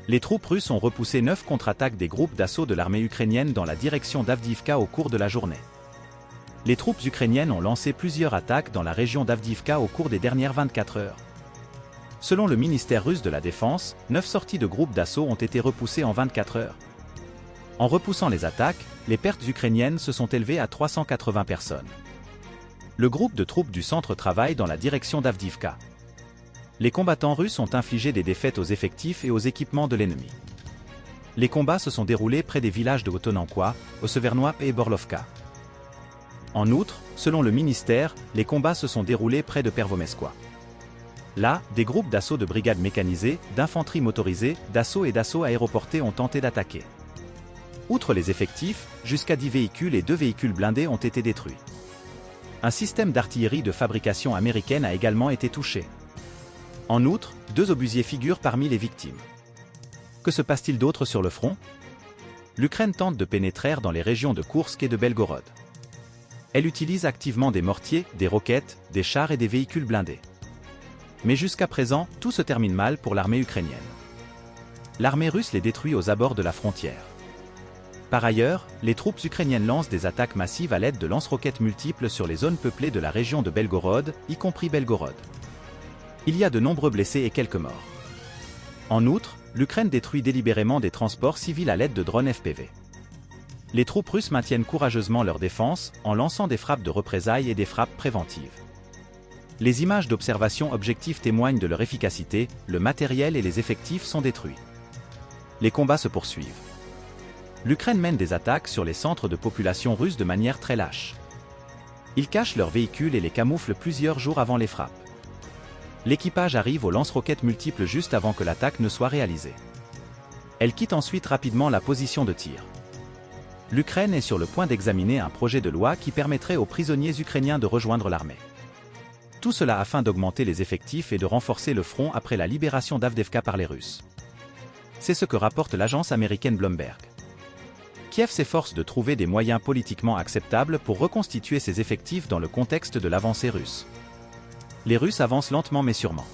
Les troupes russes ont repoussé 9 contre-attaques des groupes d'assaut de l'armée ukrainienne dans la direction d'Avdiivka au cours de la journée. Les troupes ukrainiennes ont lancé plusieurs attaques dans la région d'Avdiivka au cours des dernières 24 heures. Selon le ministère russe de la Défense, 9 sorties de groupes d'assaut ont été repoussées en 24 heures. En repoussant les attaques, les pertes ukrainiennes se sont élevées à 380 personnes. Le groupe de troupes du centre travaille dans la direction d'Avdiivka. Les combattants russes ont infligé des défaites aux effectifs et aux équipements de l'ennemi. Les combats se sont déroulés près des villages de Otonenkoye, Ossevernoye et Borlovka. En outre, selon le ministère, les combats se sont déroulés près de Pervomeskoye. Là, des groupes d'assaut de brigades mécanisées, d'infanterie motorisée, d'assaut et d'assaut aéroportés ont tenté d'attaquer. Outre les effectifs, jusqu'à 10 véhicules et 2 véhicules blindés ont été détruits. Un système d'artillerie de fabrication américaine a également été touché. En outre, 2 obusiers figurent parmi les victimes. Que se passe-t-il d'autre sur le front? L'Ukraine tente de pénétrer dans les régions de Koursk et de Belgorod. Elle utilise activement des mortiers, des roquettes, des chars et des véhicules blindés. Mais jusqu'à présent, tout se termine mal pour l'armée ukrainienne. L'armée russe les détruit aux abords de la frontière. Par ailleurs, les troupes ukrainiennes lancent des attaques massives à l'aide de lance-roquettes multiples sur les zones peuplées de la région de Belgorod, y compris Belgorod. Il y a de nombreux blessés et quelques morts. En outre, l'Ukraine détruit délibérément des transports civils à l'aide de drones FPV. Les troupes russes maintiennent courageusement leur défense en lançant des frappes de représailles et des frappes préventives. Les images d'observation objective témoignent de leur efficacité, le matériel et les effectifs sont détruits. Les combats se poursuivent. L'Ukraine mène des attaques sur les centres de population russes de manière très lâche. Ils cachent leurs véhicules et les camouflent plusieurs jours avant les frappes. L'équipage arrive aux lance-roquettes multiples juste avant que l'attaque ne soit réalisée. Elle quitte ensuite rapidement la position de tir. L'Ukraine est sur le point d'examiner un projet de loi qui permettrait aux prisonniers ukrainiens de rejoindre l'armée. Tout cela afin d'augmenter les effectifs et de renforcer le front après la libération d'Avdiivka par les Russes. C'est ce que rapporte l'agence américaine Bloomberg. Kiev s'efforce de trouver des moyens politiquement acceptables pour reconstituer ses effectifs dans le contexte de l'avancée russe. Les Russes avancent lentement mais sûrement.